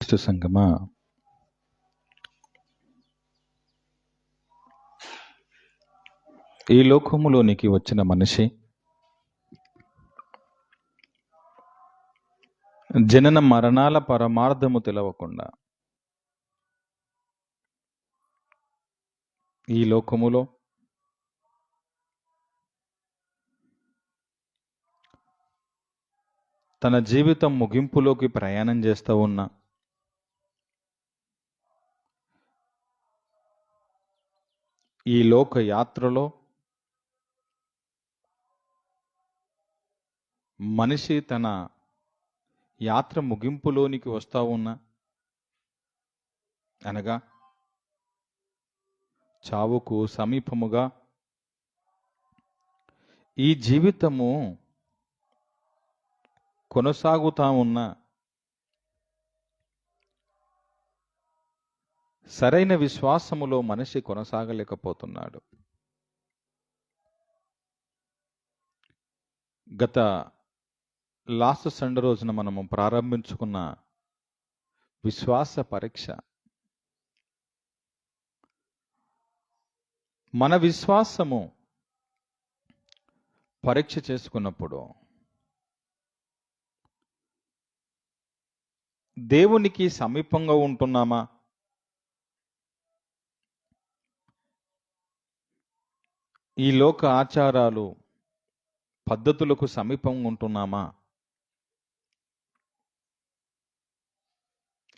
క్రీస్తు సంగమా, ఈ లోకములోనికి వచ్చిన మనిషి జనన మరణాల పరమార్థము తెలవకుండా ఈ లోకములో తన జీవితం ముగింపులోకి ప్రయాణం చేస్తూ ఉన్న ఈ లోక యాత్రలో మనిషి తన యాత్ర ముగింపులోనికి వస్తూ ఉన్న అనగా చావుకు సమీపముగా ఈ జీవితము కొనసాగుతా ఉన్న సరైన విశ్వాసములో మనిషి కొనసాగలేకపోతున్నాడు. గత లాస్ట్ సండే రోజున మనము ప్రారంభించుకున్న విశ్వాస పరీక్ష, మన విశ్వాసము పరీక్ష చేసుకున్నప్పుడు దేవునికి సమీపంగా ఉంటున్నామా, ఈ లోక ఆచారాలు పద్ధతులకు సమీపంగా ఉంటున్నామా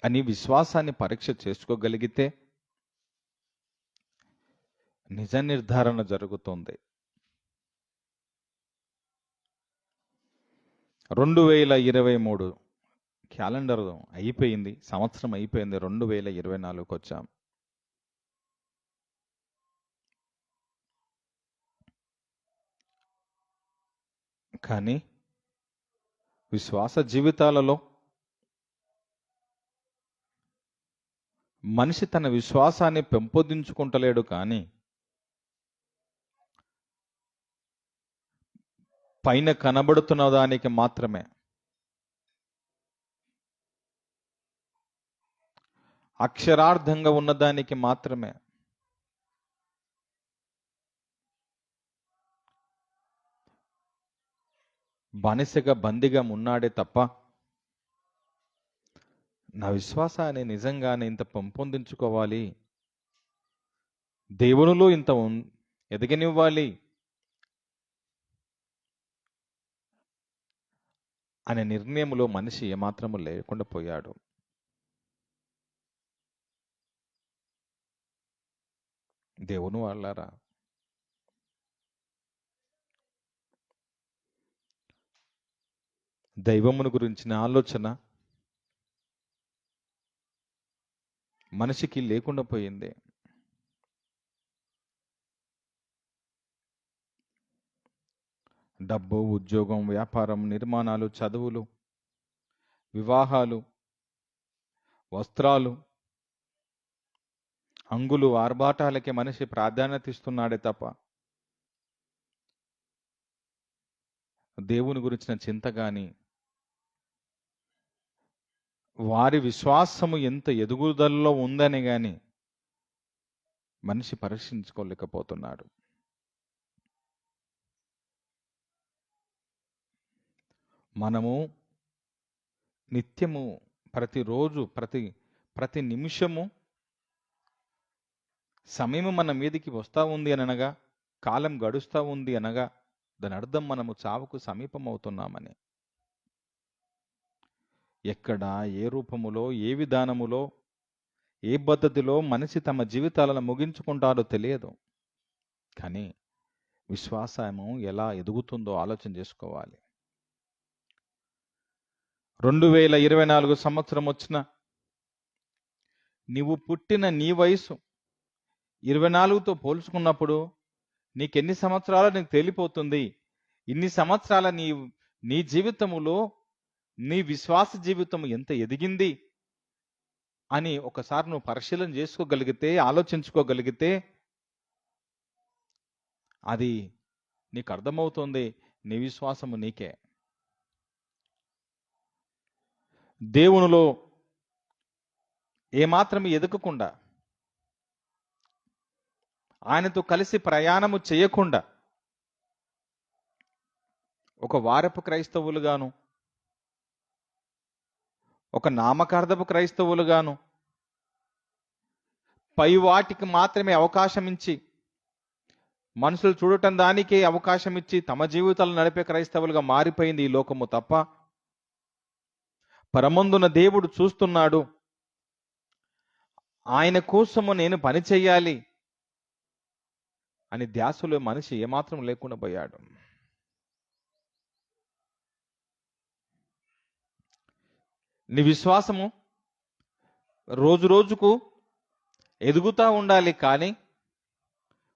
అని విశ్వాసాన్ని పరీక్ష చేసుకోగలిగితే నిజ నిర్ధారణ జరుగుతుంది. 2023 క్యాలెండర్ అయిపోయింది, సంవత్సరం అయిపోయింది, 2024కి వచ్చాం. కానీ విశ్వాస జీవితాలలో మనిషి తన విశ్వాసాన్ని పెంపొందించుకుంటలేడు, కానీ పైన కనబడుతున్న దానికి మాత్రమే, అక్షరార్థంగా ఉన్నదానికి మాత్రమే బానిసగా బందీగా ఉన్నాడే తప్ప నా విశ్వాసాన్ని నిజంగానే ఇంత పెంపొందించుకోవాలి, దేవునిలో ఇంత ఎదగనివ్వాలి అనే నిర్ణయంలో మనిషి ఏమాత్రము లేకుండా పోయాడు. దేవుని వాళ్ళారా, దైవమును గురించిన ఆలోచన మనిషికి లేకుండా పోయింది. డబ్బు, ఉద్యోగం, వ్యాపారం, నిర్మాణాలు, చదువులు, వివాహాలు, వస్త్రాలు, అంగులు, ఆర్భాటాలకి మనిషి ప్రాధాన్యత ఇస్తున్నాడే తప్ప దేవుని గురించిన చింత కానీ, వారి విశ్వాసము ఎంత ఎదుగుదలలో ఉందని కానీ మనిషి పరీక్షించుకోలేకపోతున్నాడు. మనము నిత్యము, ప్రతిరోజు, ప్రతి నిమిషము సమయం మన మీదికి వస్తూ ఉంది అని అనగా, కాలం గడుస్తూ ఉంది అనగా, దాని అర్థం మనము చావుకు సమీపం అవుతున్నామని. ఎక్కడ, ఏ రూపములో, ఏ విధానములో, ఏ పద్ధతిలో మనిషి తమ జీవితాలను ముగించుకుంటారో తెలియదు. కానీ విశ్వాసము ఎలా ఎదుగుతుందో ఆలోచన చేసుకోవాలి. 2024 సంవత్సరం వచ్చిన నీవు పుట్టిన నీ వయసు 24తో పోల్చుకున్నప్పుడు నీకెన్ని సంవత్సరాలు నీకు తేలిపోతుంది. ఇన్ని సంవత్సరాల నీ జీవితములో నీ విశ్వాస జీవితం ఎంత ఎదిగింది అని ఒకసారి నువ్వు పరిశీలన చేసుకోగలిగితే, ఆలోచించుకోగలిగితే అది నీకు అర్థమవుతుంది, నీ విశ్వాసము నీకే. దేవునిలో ఏమాత్రం ఎదుకకుండా, ఆయనతో కలిసి ప్రయాణము చేయకుండా ఒక వారపు క్రైస్తవులుగాను, ఒక నామకార్థపు క్రైస్తవులుగాను, పై వాటికి మాత్రమే అవకాశం ఇచ్చి, మనుషులు చూడటం దానికే అవకాశం ఇచ్చి తమ జీవితాలు నడిపే క్రైస్తవులుగా మారిపోయింది ఈ లోకము తప్ప, పరమందున దేవుడు చూస్తున్నాడు, ఆయన కోసము నేను పని చెయ్యాలి అని ధ్యాసలో మనిషి ఏమాత్రం లేకుండా పోయాడు. నీ విశ్వాసము రోజు రోజుకు ఎదుగుతూ ఉండాలి, కానీ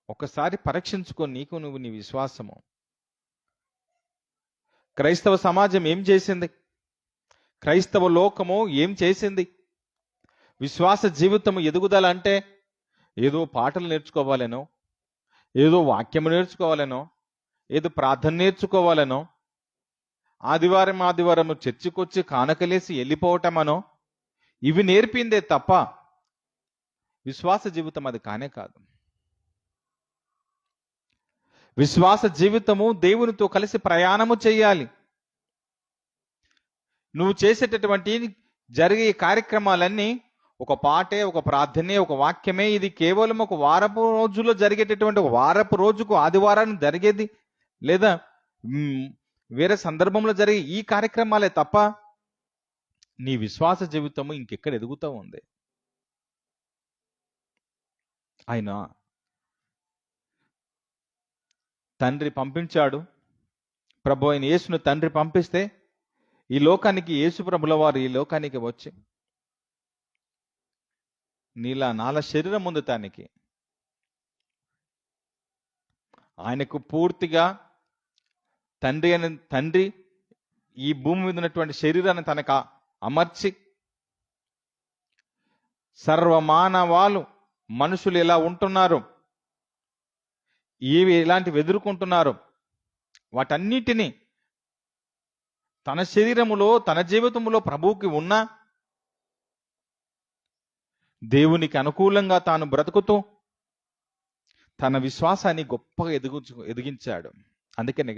ఒకసారి పరీక్షించుకో నీకు నువ్వు నీ విశ్వాసము. క్రైస్తవ సమాజం ఏం చేసింది? క్రైస్తవ లోకము ఏం చేసింది? విశ్వాస జీవితము ఎదుగుదల అంటే ఏదో పాటలు నేర్చుకోవాలనో, ఏదో వాక్యము నేర్చుకోవాలనో, ఏదో ప్రార్థన నేర్చుకోవాలనో, ఆదివారం చర్చికొచ్చి కానకలేసి వెళ్ళిపోవటమనో ఇవి నేర్పిందే తప్ప విశ్వాస జీవితం అది కానే కాదు. విశ్వాస జీవితము దేవునితో కలిసి ప్రయాణము చేయాలి. నువ్వు చేసేటటువంటి జరిగే కార్యక్రమాలన్నీ ఒక పాటే, ఒక ప్రార్థనే, ఒక వాక్యమే. ఇది కేవలం ఒక వారపు రోజుల్లో జరిగేటటువంటి, ఒక వారపు రోజుకు ఆదివారాన్ని జరిగేది లేదా వేరే సందర్భంలో జరిగే ఈ కార్యక్రమాలే తప్ప నీ విశ్వాస జీవితము ఇంకెక్కడ ఎదుగుతూ ఉంది. ఆయన తండ్రి పంపించాడు. ప్రభు అయిన యేసును తండ్రి పంపిస్తే ఈ లోకానికి యేసు ప్రభుల వారు ఈ లోకానికి వచ్చి నీలా నాల శరీరం పొందటానికి, ఆయనకు పూర్తిగా తండ్రి ఈ భూమి మీద ఉన్నటువంటి శరీరాన్ని తనకు అమర్చి సర్వమానవాలు మనుషులు ఎలా ఉంటున్నారు, ఏవి ఎలాంటివి ఎదుర్కొంటున్నారు, వాటన్నిటినీ తన శరీరములో తన జీవితంలో ప్రభువుకి ఉన్న దేవునికి అనుకూలంగా తాను బ్రతుకుతూ తన విశ్వాసాన్ని గొప్పగా ఎదిగించాడు. అందుకనే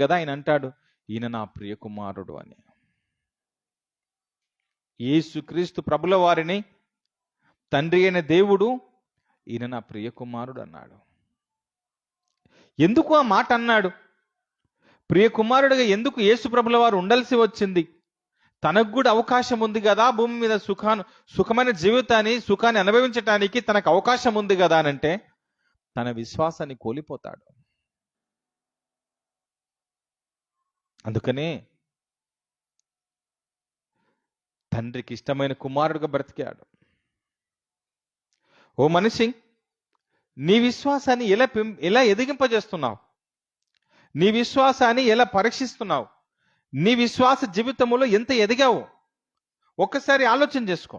కదా ఆయన అంటాడు, ఈయన నా ప్రియ కుమారుడు అని. యేసుక్రీస్తు ప్రభుల వారిని తండ్రి అయిన దేవుడు ఈయన నా ప్రియ కుమారుడు అన్నాడు. ఎందుకు ఆ మాట అన్నాడు? ప్రియ కుమారుడిగా ఎందుకు యేసు ప్రభుల వారు ఉండాల్సి వచ్చింది? తనకు కూడా అవకాశం ఉంది కదా, భూమి మీద సుఖమైన సుఖాన్ని అనుభవించటానికి తనకు అవకాశం ఉంది కదా అనంటే తన విశ్వాసాన్ని కోల్పోతాడు. అందుకనే తండ్రికి ఇష్టమైన కుమారుడుగా బ్రతికాడు. ఓ మనిషి, నీ విశ్వాసాన్ని ఎలా ఎదిగింపజేస్తున్నావు? నీ విశ్వాసాన్ని ఎలా పరీక్షిస్తున్నావు? నీ విశ్వాస జీవితంలో ఎంత ఎదిగావు ఒక్కసారి ఆలోచన చేసుకో.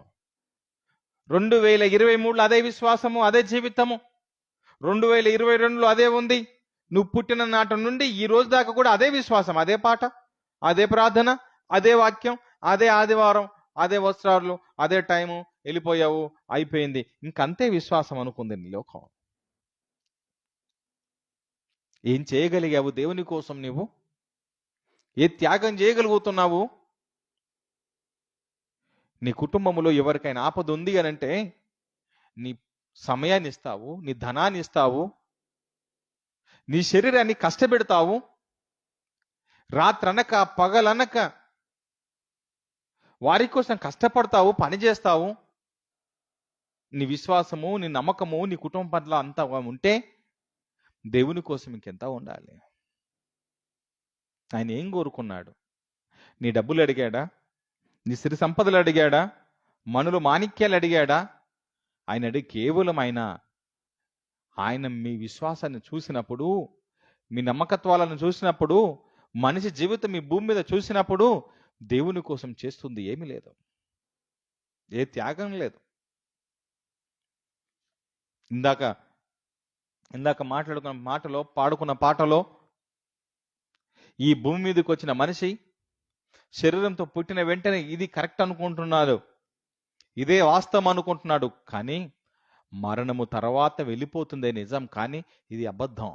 2023లో అదే విశ్వాసము, అదే జీవితము, 2022లో అదే ఉంది. నువ్వు పుట్టిన నాటి నుండి ఈ రోజు దాకా కూడా అదే విశ్వాసం, అదే పాట, అదే ప్రార్థన, అదే వాక్యం, అదే ఆదివారం, అదే వస్త్రాలు, అదే టైము, వెళ్ళిపోయావు, అయిపోయింది, ఇంకంతే విశ్వాసం అనుకుంది నీ లోకం. ఏం చేయగలిగావు దేవుని కోసం? నువ్వు ఏ త్యాగం చేయగలుగుతున్నావు? నీ కుటుంబంలో ఎవరికైనా ఆపద ఉంది అనంటే నీ సమయాన్ని ఇస్తావు, నీ ధనాన్ని ఇస్తావు, నీ శరీరాన్ని కష్టపెడతావు, రాత్రనక పగలనక వారి కోసం కష్టపడతావు, పని చేస్తావు. నీ విశ్వాసము, నీ నమ్మకము నీ కుటుంబం పట్ల అంతా ఉంటే దేవుని కోసం ఇంకెంత ఉండాలి? ఆయన ఏం కోరుకున్నాడు? నీ డబ్బులు అడిగాడా? నీ సిరి సంపదలు అడిగాడా? మనులు మాణిక్యాలు అడిగాడా? ఆయన కేవలం ఆయన మీ విశ్వాసాన్ని చూసినప్పుడు, మీ నమ్మకత్వాలను చూసినప్పుడు, మనిషి జీవితం మీ భూమి మీద చూసినప్పుడు దేవుని కోసం చేస్తుంది ఏమీ లేదు, ఏ త్యాగం లేదు. ఇందాక పాడుకున్న పాటలో ఈ భూమి మీదకి వచ్చిన మనిషి శరీరంతో పుట్టిన వెంటనే ఇది కరెక్ట్ అనుకుంటున్నాడు. ఇదే వాస్తవం అనుకుంటున్నాడు. కానీ మరణము తర్వాత వెళ్ళిపోతుందే నిజం, కానీ ఇది అబద్ధం.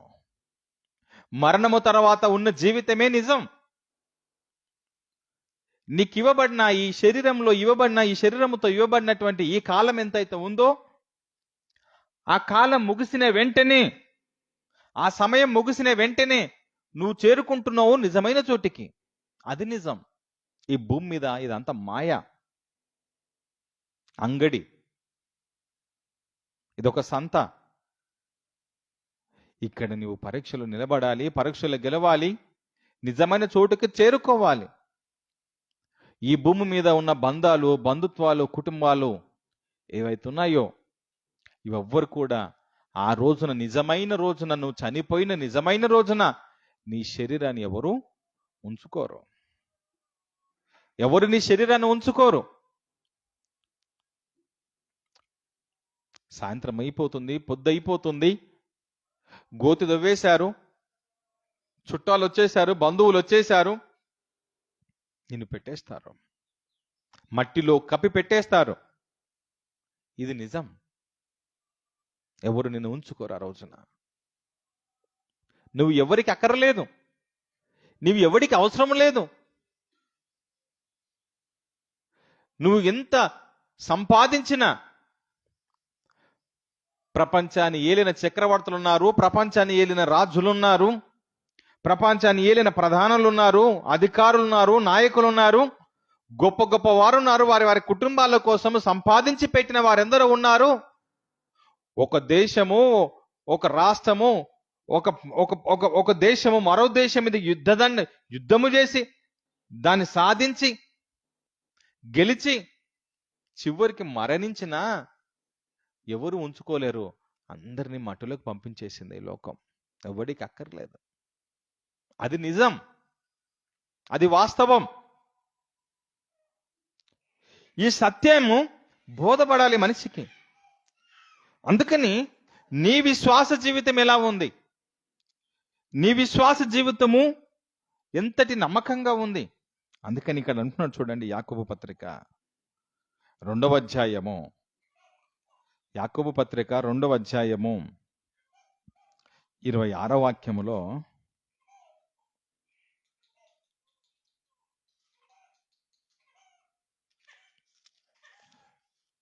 మరణము తర్వాత ఉన్న జీవితమే నిజం. నీకు ఇవ్వబడిన ఈ శరీరముతో ఇవ్వబడినటువంటి ఈ కాలం ఎంతైతే ఉందో, ఆ కాలం ముగిసిన వెంటనే, ఆ సమయం ముగిసిన వెంటనే నువ్వు చేరుకుంటున్నావు నిజమైన చోటికి. అది నిజం. ఈ భూమి మీద ఇదంతా మాయ, అంగడి, ఇదొక సంత. ఇక్కడ నువ్వు పరీక్షలు నిలబడాలి, పరీక్షలు గెలవాలి, నిజమైన చోటుకి చేరుకోవాలి. ఈ భూమి మీద ఉన్న బంధాలు, బంధుత్వాలు, కుటుంబాలు ఏవైతున్నాయో ఇవెవ్వరు కూడా ఆ రోజున, నిజమైన రోజున, నువ్వు చనిపోయిన నిజమైన రోజున నీ శరీరాన్ని ఎవరు ఉంచుకోరు. ఎవరు నీ శరీరాన్ని ఉంచుకోరు. సాయంత్రం అయిపోతుంది, పొద్దు అయిపోతుంది, గోతి దవ్వేశారు, చుట్టాలు వచ్చేశారు, బంధువులు వచ్చేశారు, నిన్ను పెట్టేస్తారు, మట్టిలో కప్పి పెట్టేస్తారు. ఇది నిజం. ఎవరు నిన్ను ఉంచుకోరు ఆ రోజున. నువ్వు ఎవరికి అక్కర్లేదు, నువ్వు ఎవరికి అవసరం లేదు. నువ్వు ఎంత సంపాదించినా, ప్రపంచాన్ని ఏలిన చక్రవర్తులు ఉన్నారు, ప్రపంచాన్ని ఏలిన రాజులున్నారు, ప్రపంచాన్ని ఏలిన ప్రధానులు ఉన్నారు, అధికారులు ఉన్నారు, నాయకులు ఉన్నారు, గొప్ప గొప్ప వారు ఉన్నారు, వారి వారి కుటుంబాల కోసం సంపాదించి పెట్టిన వారెందరూ ఉన్నారు. ఒక దేశము, ఒక రాష్ట్రము, ఒక దేశము మరో దేశం మీద యుద్ధము చేసి దాన్ని సాధించి గెలిచి చివరికి మరణించిన ఎవరు ఉంచుకోలేరు. అందరినీ మట్టులోకి పంపించేసింది ఈ లోకం. ఎవడికి అక్కర్లేదు. అది నిజం, అది వాస్తవం. ఈ సత్యము బోధపడాలి మనిషికి. అందుకని నీ విశ్వాస జీవితం ఎలా ఉంది, నీ విశ్వాస జీవితము ఎంతటి నమ్మకంగా ఉంది. అందుకని ఇక్కడ అంటున్నాడు చూడండి, యాకోబు పత్రిక 2వ అధ్యాయము, యాకోబు పత్రిక 2వ అధ్యాయము 26వ వాక్యములో,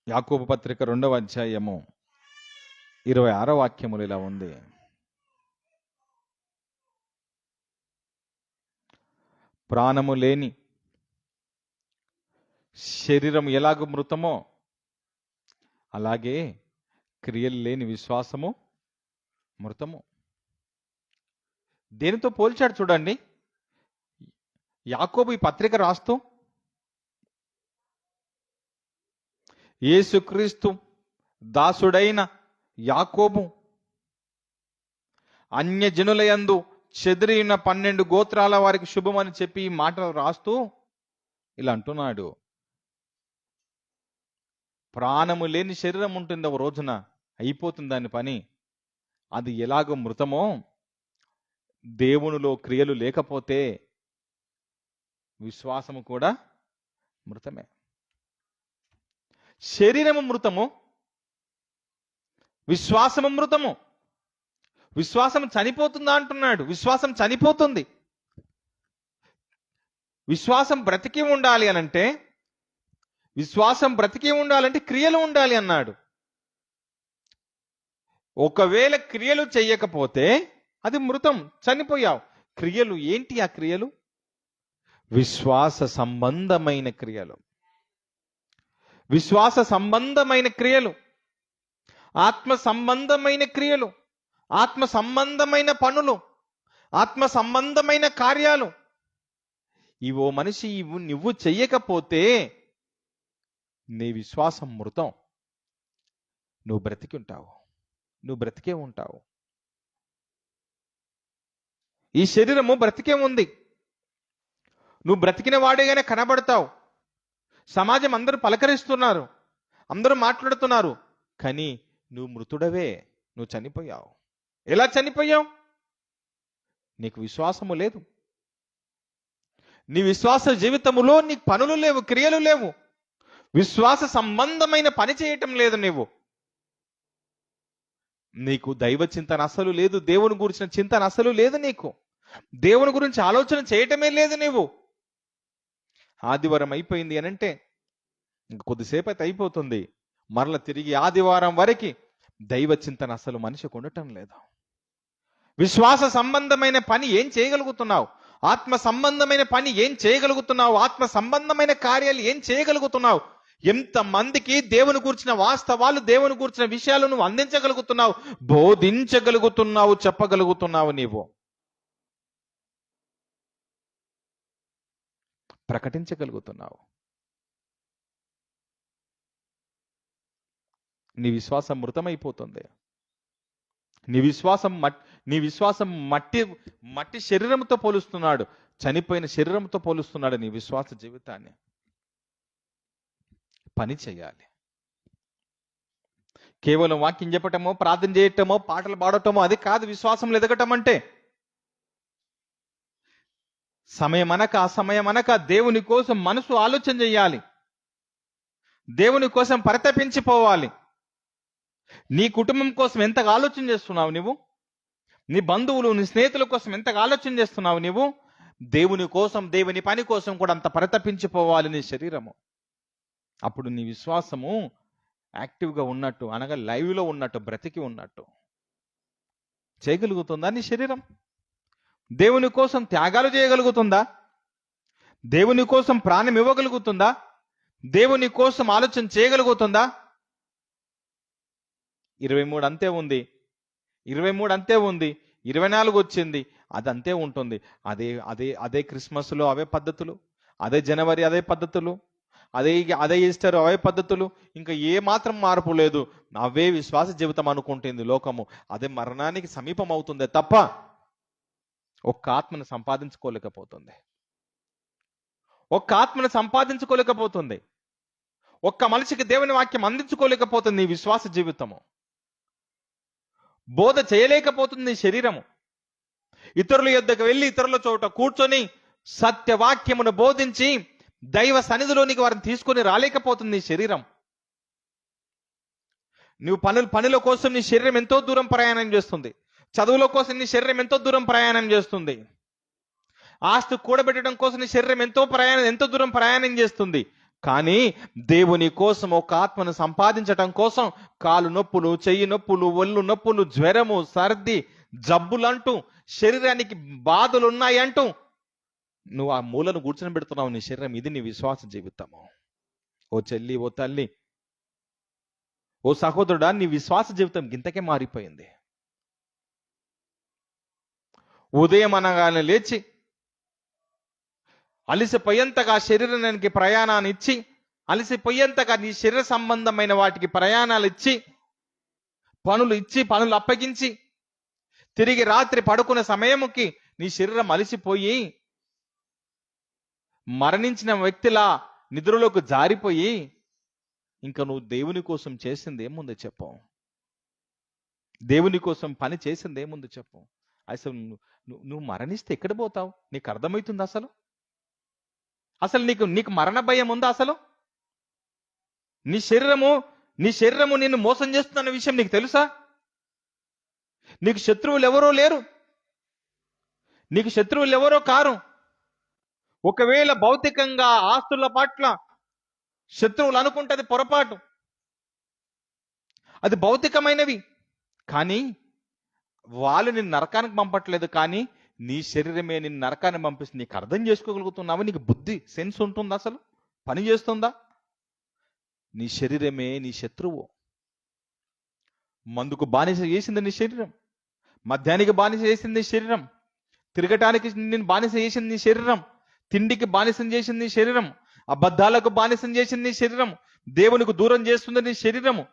యాకోబు పత్రిక 2వ అధ్యాయము 26వ వాక్యములు ఇలా ఉంది. ప్రాణము లేని శరీరం ఎలాగ మృతమో అలాగే క్రియలు లేని విశ్వాసము మృతము. దేనితో పోల్చాడు చూడండి యాకోబు ఈ పత్రిక రాస్తూ. యేసుక్రీస్తు దాసుడైన యాకోబు అన్యజనులయందు చెదిరి ఉన్న 12 గోత్రాల వారికి శుభమని చెప్పి ఈ మాటలు రాస్తూ ఇలా అంటున్నాడు, ప్రాణము లేని శరీరం ఉంటుంది, ఒక రోజున అయిపోతుంది దాని పని. అది ఎలాగో మృతమో, దేవునిలో క్రియలు లేకపోతే విశ్వాసము కూడా మృతమే. శరీరము మృతము, విశ్వాసము మృతము. విశ్వాసం చనిపోతుందా అంటున్నాడు. విశ్వాసం చనిపోతుంది. విశ్వాసం బ్రతికి ఉండాలి అనంటే, విశ్వాసం బ్రతికి ఉండాలంటే క్రియలు ఉండాలి అన్నాడు. ఒకవేళ క్రియలు చెయ్యకపోతే అది మృతం, చనిపోయావు. క్రియలు ఏంటి? ఆ క్రియలు విశ్వాస సంబంధమైన క్రియలు, విశ్వాస సంబంధమైన క్రియలు, ఆత్మ సంబంధమైన క్రియలు, ఆత్మ సంబంధమైన పనులు, ఆత్మ సంబంధమైన కార్యాలు. ఇవో మనిషి నువ్వు చెయ్యకపోతే నీ విశ్వాసం మృతం. నువ్వు బ్రతికి ఉంటావు, నువ్వు బ్రతికే ఉంటావు. ఈ శరీరము బ్రతికే ఉంది. నువ్వు బ్రతికిన వాడేగానే కనబడతావు. సమాజం అందరూ పలకరిస్తున్నారు, అందరూ మాట్లాడుతున్నారు, కానీ నువ్వు మృతుడవే. నువ్వు చనిపోయావు. ఎలా చనిపోయావు? నీకు విశ్వాసము లేదు. నీ విశ్వాస జీవితములో నీకు పనులు లేవు, క్రియలు లేవు. విశ్వాస సంబంధమైన పని చేయటం లేదు నీవు. నీకు దైవ చింతన అసలు లేదు, దేవుని గురించిన చింతన అసలు లేదు, నీకు దేవుని గురించి ఆలోచన చేయటమే లేదు నీవు. ఆదివారం అయిపోయింది అని అంటే ఇంక కొద్దిసేపు అయితే అయిపోతుంది, మరల తిరిగి ఆదివారం వరకు దైవ చింతన అసలు మనిషికి ఉండటం లేదు. విశ్వాస సంబంధమైన పని ఏం చేయగలుగుతున్నావు? ఆత్మ సంబంధమైన పని ఏం చేయగలుగుతున్నావు? ఆత్మ సంబంధమైన కార్యాలు ఏం చేయగలుగుతున్నావు? ఎంతమందికి దేవుని గురించిన వాస్తవాలు, దేవుని గురించిన విషయాలు నువ్వు అందించగలుగుతున్నావు, బోధించగలుగుతున్నావు, చెప్పగలుగుతున్నావు, నీవు ప్రకటించగలుగుతున్నావు? నీ విశ్వాసం మృతమైపోతుంది. నీ విశ్వాసం మట్టి శరీరంతో పోలుస్తున్నాడు, చనిపోయిన శరీరంతో పోలుస్తున్నాడు నీ విశ్వాస జీవితాన్ని. పని చేయాలి. కేవలం వాక్యం చెప్పటమో, ప్రార్థన చేయటమో, పాటలు పాడటమో అది కాదు విశ్వాసంలో ఎదగటం అంటే. సమయం అనక అసమయం అనక దేవుని కోసం మనసు ఆలోచన చేయాలి, దేవుని కోసం పరితపించిపోవాలి. నీ కుటుంబం కోసం ఎంతగా ఆలోచన చేస్తున్నావు నువ్వు? నీ బంధువులు, నీ స్నేహితుల కోసం ఎంతగా ఆలోచన చేస్తున్నావు నువ్వు? దేవుని కోసం, దేవుని పని కోసం కూడా అంత పరితపించిపోవాలి నీ శరీరము. అప్పుడు నీ విశ్వాసము యాక్టివ్గా ఉన్నట్టు, అనగా లైవ్లో ఉన్నట్టు, బ్రతికి ఉన్నట్టు. చేయగలుగుతుందా నీ శరీరం? దేవుని కోసం త్యాగాలు చేయగలుగుతుందా? దేవుని కోసం ప్రాణం ఇవ్వగలుగుతుందా? దేవుని కోసం ఆలోచన చేయగలుగుతుందా? 23 అంతే ఉంది, 23 అంతే ఉంది, 24 వచ్చింది, అదంతే ఉంటుంది. అదే అదే అదే క్రిస్మస్లో అవే పద్ధతులు, అదే జనవరి అదే పద్ధతులు, అదే ఈస్టర్ అవే పద్ధతులు, ఇంకా ఏ మాత్రం మార్పు లేదు. అవే విశ్వాస జీవితం అనుకుంటుంది లోకము. అదే మరణానికి సమీపం అవుతుందే తప్ప ఒక్క ఆత్మను సంపాదించుకోలేకపోతుంది. ఒక్క ఆత్మను సంపాదించుకోలేకపోతుంది. ఒక్క మనిషికి దేవుని వాక్యం అందించుకోలేకపోతుంది ఈ విశ్వాస జీవితము. బోధ చేయలేకపోతుంది నీ శరీరము. ఇతరుల యొద్దకు వెళ్ళి ఇతరుల చోట కూర్చొని సత్యవాక్యమును బోధించి దైవ సన్నిధిలోనికి వారిని తీసుకొని రాలేకపోతుంది నీ శరీరం. నువ్వు పనుల కోసం నీ శరీరం ఎంతో దూరం ప్రయాణం చేస్తుంది. చదువుల కోసం నీ శరీరం ఎంతో దూరం ప్రయాణం చేస్తుంది. ఆస్తి కూడబెట్టడం కోసం నీ శరీరం ఎంతో దూరం ప్రయాణం చేస్తుంది. కానీ దేవుని కోసం, ఒక ఆత్మను సంపాదించటం కోసం కాలు నొప్పులు, చెయ్యి నొప్పులు, ఒళ్ళు నొప్పులు, జ్వరము, సర్ది, జబ్బులంటూ, శరీరానికి బాధలు ఉన్నాయంటూ నువ్వు ఆ మూలను కూర్చొని పెడుతున్నావు నీ శరీరం. ఇది నీ విశ్వాస జీవితము. ఓ చెల్లి, ఓ తల్లి, ఓ సహోదరుడా, నీ విశ్వాస జీవితం గింతకే మారిపోయింది. ఉదయం అనగానే లేచి అలసిపోయేంతగా శరీరానికి ప్రయాణాన్ని ఇచ్చి, అలసిపోయేంతగా నీ శరీర సంబంధమైన వాటికి ప్రయాణాలు ఇచ్చి, పనులు అప్పగించి, తిరిగి రాత్రి పడుకునే సమయముకి నీ శరీరం అలసిపోయి మరణించిన వ్యక్తిలా నిద్రలోకి జారిపోయి ఇంకా నువ్వు దేవుని కోసం చేసింది ఏముంది చెప్పు? దేవుని కోసం పని చేసింది ఏముంది చెప్పు? అసలు నువ్వు మరణిస్తే ఎక్కడ పోతావు? నీకు అర్థమవుతుంది అసలు నీకు మరణ భయం ఉందా? అసలు నీ శరీరము నిన్ను మోసం చేస్తున్న విషయం నీకు తెలుసా? నీకు శత్రువులు ఎవరో లేరు, నీకు శత్రువులు ఎవరో కారు. ఒకవేళ భౌతికంగా ఆస్తుల పట్ల శత్రువులు అనుకుంటే పొరపాటు, అది భౌతికమైనవి. కానీ వాళ్ళు నిన్ను నరకానికి పంపట్లేదు, కానీ నీ శరీరమే నిన్ను నరకాన్ని పంపిస్తుంది. నీకు అర్థం చేసుకోగలుగుతున్నావా? నీకు బుద్ధి, సెన్స్ ఉంటుందా? అసలు పని చేస్తుందా? నీ శరీరమే నీ శత్రువు. మందుకు బానిస చేసింది నీ శరీరం, మద్యానికి బానిస చేసింది నీ శరీరం, తిరగటానికి నేను బానిస చేసింది నీ శరీరం, తిండికి బానిసం చేసింది నీ శరీరం, అబద్ధాలకు బానిసం చేసింది నీ శరీరం, దేవునికి దూరం చేస్తుంది నీ శరీరము,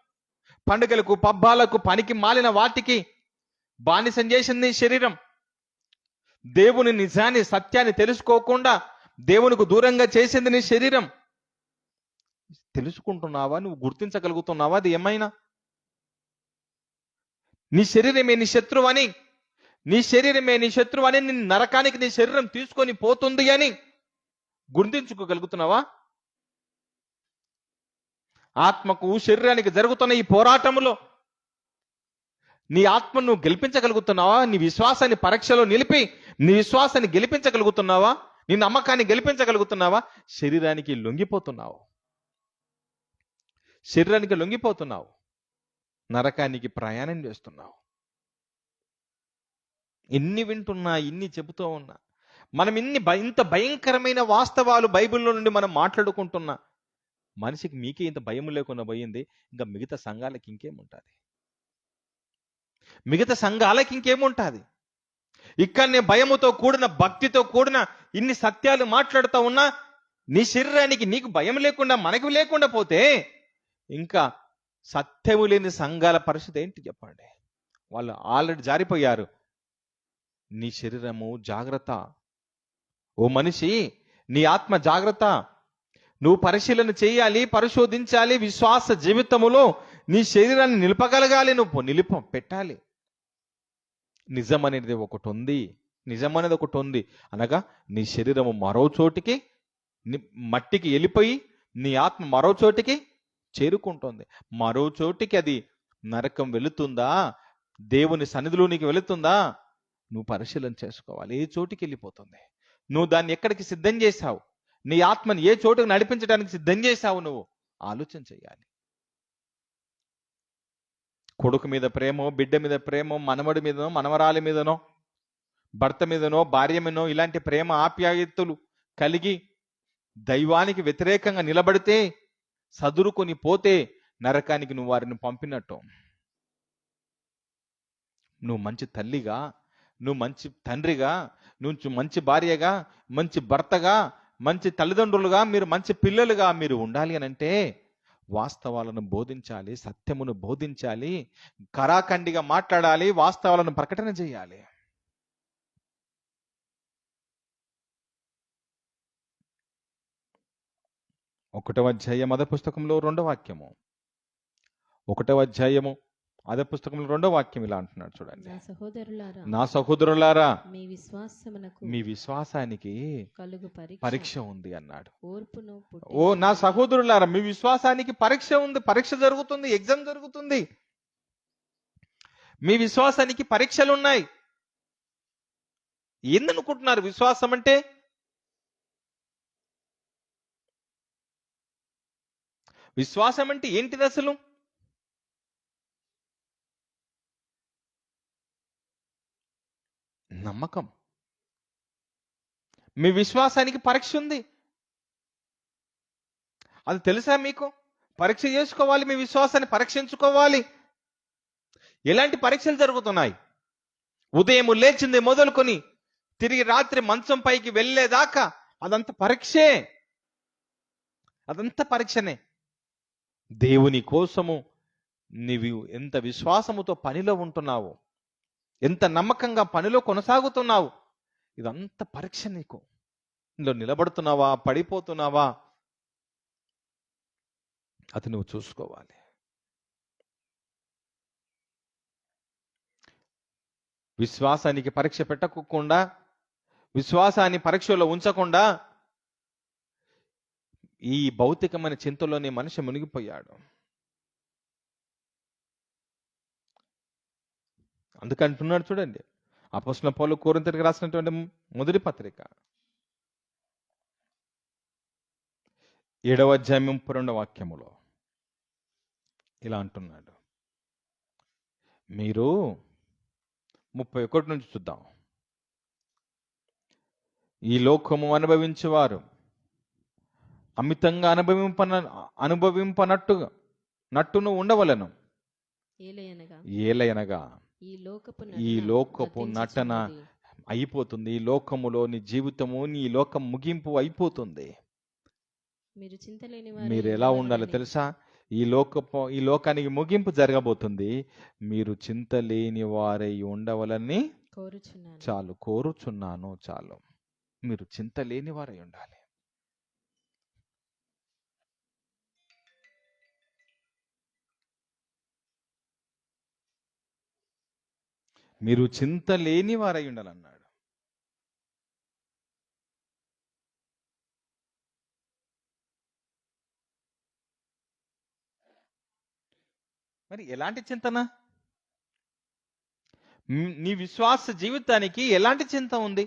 పండుగలకు, పబ్బాలకు, పనికి మాలిన వాటికి బానిసం చేసింది నీ శరీరం, దేవుని నిజాన్ని, సత్యాన్ని తెలుసుకోకుండా దేవునికి దూరంగా చేసింది నీ శరీరం. తెలుసుకుంటున్నావా? నువ్వు గుర్తించగలుగుతున్నావా అది ఏమైనా? నీ శరీరమే నీ శత్రువని, నిన్ను నరకానికి నీ శరీరం తీసుకొని పోతుంది అని గుర్తించుకోగలుగుతున్నావా? ఆత్మకు శరీరానికి జరుగుతున్న ఈ పోరాటములో నీ ఆత్మను నువ్వు గెలిపించగలుగుతున్నావా? నీ విశ్వాసాన్ని పరీక్షలో నిలిపి నీ విశ్వాసాన్ని గెలిపించగలుగుతున్నావా? నీ నమ్మకాన్ని గెలిపించగలుగుతున్నావా? శరీరానికి లొంగిపోతున్నావు, శరీరానికి లొంగిపోతున్నావు, నరకానికి ప్రయాణం చేస్తున్నావు. ఎన్ని వింటున్నా, ఇన్ని చెబుతూ ఉన్నా, మనం ఇంత భయంకరమైన వాస్తవాలు బైబిల్లో నుండి మనం మాట్లాడుకుంటున్నా, మనిషికి మీకే ఇంత భయం లేకుండా పోయింది, ఇంకా మిగతా సంఘాలకి ఇంకేముంటుంది? మిగతా సంఘాలకి ఇంకేముంటుంది? ఇక్కడనే భయముతో కూడిన, భక్తితో కూడిన ఇన్ని సత్యాలు మాట్లాడుతూ ఉన్నా నీ శరీరానికి నీకు భయం లేకుండా, మనకు లేకుండా పోతే ఇంకా సత్యము లేని సంఘాల పరిస్థితి ఏంటి చెప్పండి? వాళ్ళు ఆల్రెడీ జారిపోయారు. నీ శరీరము జాగ్రత్త, ఓ మనిషి, నీ ఆత్మ జాగ్రత్త. నువ్వు పరిశీలన చేయాలి, పరిశోధించాలి. విశ్వాస జీవితములో నీ శరీరాన్ని నిలపగలగాలి, నువ్వు పెట్టాలి. నిజం అనేది ఒకటి ఉంది, నిజం అనేది ఒకటి ఉంది అనగా నీ శరీరము మరో చోటికి, మట్టికి వెళ్ళిపోయి నీ ఆత్మ మరో చోటికి చేరుకుంటుంది. మరో చోటికి అది నరకం వెళుతుందా, దేవుని సన్నిధిలోనికి వెళుతుందా? నువ్వు పరిశీలన చేసుకోవాలి. ఏ చోటికి వెళ్ళిపోతుంది? నువ్వు దాన్ని ఎక్కడికి సిద్ధం చేశావు? నీ ఆత్మని ఏ చోటుకు నడిపించడానికి సిద్ధం చేశావు? నువ్వు ఆలోచన చేయాలి. కొడుకు మీద ప్రేమో, బిడ్డ మీద ప్రేమో, మనవడి మీదనో, మనవరాలి మీదనో, భర్త మీదనో, భార్య మీదనో ఇలాంటి ప్రేమ ఆప్యాయతలు కలిగి దైవానికి వ్యతిరేకంగా నిలబడితే, సదురుకొని పోతే నరకానికి నువ్వు వారిని పంపినట్టు. నువ్వు మంచి తల్లిగా, నువ్వు మంచి తండ్రిగా, నువ్వు మంచి భార్యగా, మంచి భర్తగా, మంచి తల్లిదండ్రులుగా, మీరు మంచి పిల్లలుగా మీరు ఉండాలి అని అంటే వాస్తవాలను బోధించాలి, సత్యమును బోధించాలి, కరాఖండిగా మాట్లాడాలి, వాస్తవాలను ప్రకటన చేయాలి. ఒకటవ అధ్యాయం అదే పుస్తకంలో 2వ వాక్యము, 1వ అధ్యాయము అదే పుస్తకంలో 2వ వాక్యం ఇలా అంటున్నాడు చూడండి. నా సహోదరులారా మీ విశ్వాసానికి పరీక్ష ఉంది అన్నాడు. ఓ నా సహోదరులారా, మీ విశ్వాసానికి పరీక్ష ఉంది, పరీక్ష జరుగుతుంది, ఎగ్జామ్ జరుగుతుంది. మీ విశ్వాసానికి పరీక్షలు ఉన్నాయి. ఏందనుకుంటున్నారు విశ్వాసం అంటే? విశ్వాసం అంటే ఏంటిది అసలు? నమ్మకం. మీ విశ్వాసానికి పరీక్ష ఉంది, అది తెలుసా మీకు? పరీక్ష చేసుకోవాలి, మీ విశ్వాసాన్ని పరీక్షించుకోవాలి. ఎలాంటి పరీక్షలు జరుగుతున్నాయి? ఉదయం లేచింది మొదలుకొని తిరిగి రాత్రి మంచం పైకి వెళ్ళేదాకా అదంతా పరీక్షే, అదంతా పరీక్షనే. దేవుని కోసము నీవు ఎంత విశ్వాసముతో పనిలో ఉంటున్నావు, ఎంత నమ్మకంగా పనిలో కొనసాగుతున్నావు, ఇదంతా పరీక్ష. నీకు ఇందులో నిలబడుతున్నావా, పడిపోతున్నావా, అది నువ్వు చూసుకోవాలి. విశ్వాసానికి పరీక్ష పెట్టకుండా, విశ్వాసాన్ని పరీక్షలో ఉంచకుండా ఈ భౌతికమైన చింతలోనే మనిషి మునిగిపోయాడు. అందుకంటున్నాడు చూడండి, అపోస్తలుడైన పౌలు కొరింథీయులకు రాసినటువంటి మొదటి పత్రిక 7వ అధ్యాయం 32వ వాక్యములో ఇలా అంటున్నాడు. మీరు 31 నుంచి చూద్దాం. ఈ లోకము అనుభవించేవారు అమితంగా అనుభవింపనట్టును ఉండవలను. ఏలయనగా ఈ లోకపు నటన అయిపోతుంది. ఈ లోకములో నీ జీవితము, నీ లోకం ముగింపు అయిపోతుంది. మీరు ఎలా ఉండాలో తెలుసా? ఈ లోకానికి ముగింపు జరగబోతుంది. మీరు చింత లేని వారై ఉండవలని కోరుచున్నాను. చాలు, మీరు చింత లేని వారై ఉండాలి. మీరు చింత లేని వారై ఉండాలన్నాడు. మరి ఎలాంటి చింతన? నీ విశ్వాస జీవితానికి ఎలాంటి చింత ఉంది?